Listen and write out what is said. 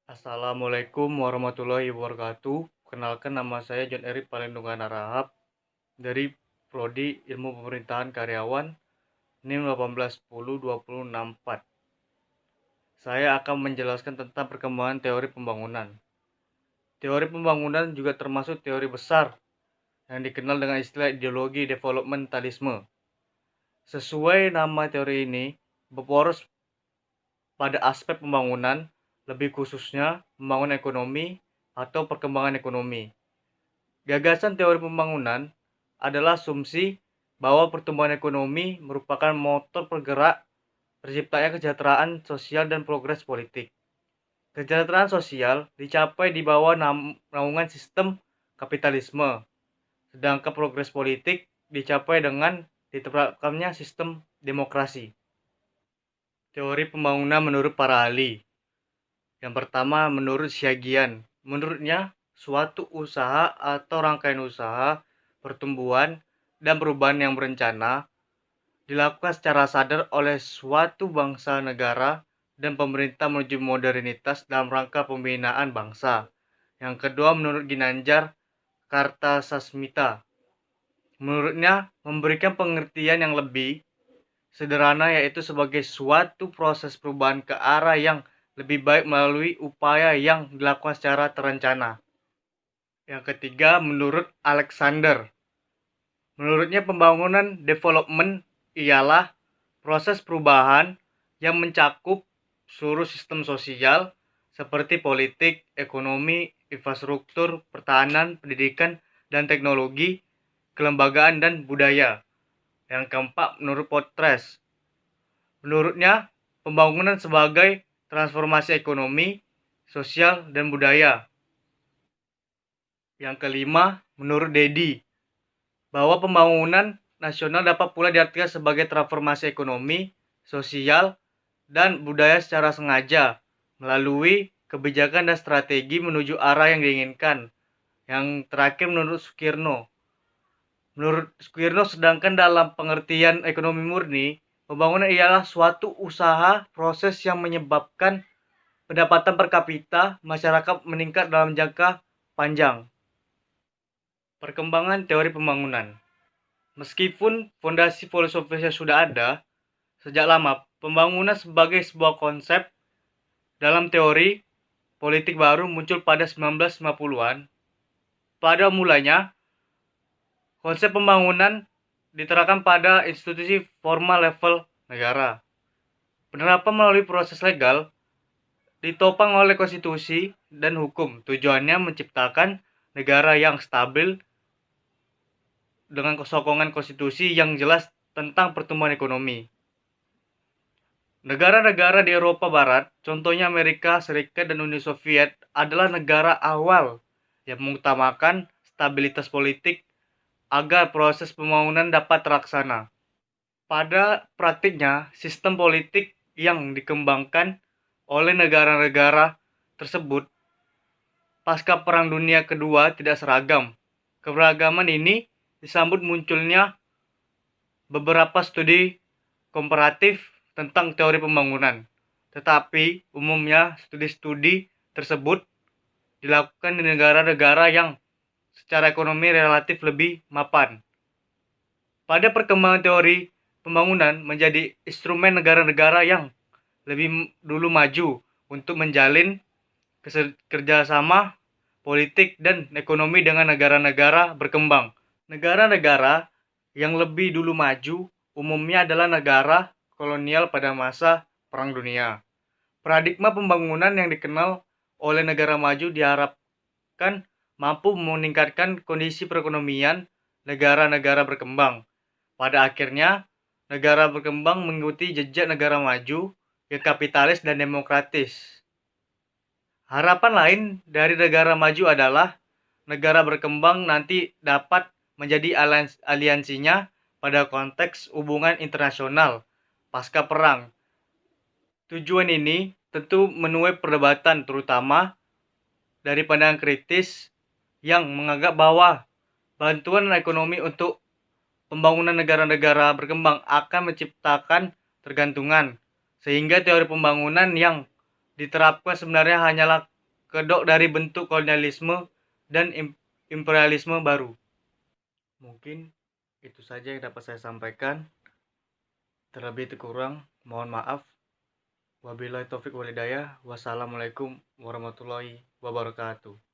Assalamualaikum warahmatullahi wabarakatuh. Kenalkan, nama saya John Eri Palindungan Harahap dari Prodi Ilmu Pemerintahan Karyawan NIM 18102064. Saya akan menjelaskan tentang perkembangan teori pembangunan. Teori pembangunan juga termasuk teori besar yang dikenal dengan istilah ideologi developmentalisme. Sesuai nama teori ini, berporos pada aspek pembangunan, lebih khususnya pembangunan ekonomi atau perkembangan ekonomi. Gagasan teori pembangunan adalah asumsi bahwa pertumbuhan ekonomi merupakan motor penggerak terciptanya kesejahteraan sosial dan progres politik. Kesejahteraan sosial dicapai di bawah naungan sistem kapitalisme, sedangkan progres politik dicapai dengan diterapkannya sistem demokrasi. Teori pembangunan menurut para ahli. Yang pertama, menurut Syagian. Menurutnya, suatu usaha atau rangkaian usaha, pertumbuhan, dan perubahan yang berencana dilakukan secara sadar oleh suatu bangsa negara dan pemerintah menuju modernitas dalam rangka pembinaan bangsa. Yang kedua, menurut Ginanjar Kartasasmita. Menurutnya, memberikan pengertian yang lebih sederhana, yaitu sebagai suatu proses perubahan ke arah yang lebih baik melalui upaya yang dilakukan secara terencana. Yang ketiga, menurut Alexander. Menurutnya, pembangunan development ialah proses perubahan yang mencakup seluruh sistem sosial seperti politik, ekonomi, infrastruktur, pertahanan, pendidikan, dan teknologi, kelembagaan, dan budaya. Yang keempat, menurut Potres. Menurutnya, pembangunan sebagai transformasi ekonomi, sosial, dan budaya. Yang kelima, menurut Dedi, bahwa pembangunan nasional dapat pula diartikan sebagai transformasi ekonomi, sosial, dan budaya secara sengaja melalui kebijakan dan strategi menuju arah yang diinginkan. Yang terakhir, menurut Sukirno. Menurut Sukirno, sedangkan dalam pengertian ekonomi murni, pembangunan ialah suatu usaha proses yang menyebabkan pendapatan per kapita masyarakat meningkat dalam jangka panjang. Perkembangan teori pembangunan. Meskipun fondasi filosofisnya sudah ada sejak lama, pembangunan sebagai sebuah konsep dalam teori politik baru muncul pada 1950-an. Pada mulanya, konsep pembangunan diterapkan pada institusi formal level negara. Penerapan melalui proses legal ditopang oleh konstitusi dan hukum. Tujuannya menciptakan negara yang stabil dengan sokongan konstitusi yang jelas tentang pertumbuhan ekonomi. Negara-negara di Eropa Barat, contohnya Amerika Serikat dan Uni Soviet, adalah negara awal yang mengutamakan stabilitas politik agar proses pembangunan dapat terlaksana. Pada praktiknya, sistem politik yang dikembangkan oleh negara-negara tersebut pasca Perang Dunia Kedua tidak seragam. Keberagaman ini disambut munculnya beberapa studi komparatif tentang teori pembangunan. Tetapi umumnya studi-studi tersebut dilakukan di negara-negara yang secara ekonomi relatif lebih mapan. Pada perkembangan teori pembangunan menjadi instrumen negara-negara yang lebih dulu maju untuk menjalin kerjasama politik dan ekonomi dengan negara-negara berkembang. Negara-negara yang lebih dulu maju umumnya adalah negara kolonial pada masa Perang Dunia. Paradigma pembangunan yang dikenal oleh negara maju diharapkan mampu meningkatkan kondisi perekonomian negara-negara berkembang. Pada akhirnya, negara berkembang mengikuti jejak negara maju yang kapitalis dan demokratis. Harapan lain dari negara maju adalah negara berkembang nanti dapat menjadi aliansinya pada konteks hubungan internasional pasca perang. Tujuan ini tentu menuai perdebatan, terutama dari pandangan kritis yang menganggap bahwa bantuan ekonomi untuk pembangunan negara-negara berkembang akan menciptakan tergantungan, sehingga teori pembangunan yang diterapkan sebenarnya hanyalah kedok dari bentuk kolonialisme dan imperialisme baru. Mungkin itu saja yang dapat saya sampaikan. Terlebih kurang, mohon maaf. Wabillahi taufik walhidayah. Wassalamualaikum warahmatullahi wabarakatuh.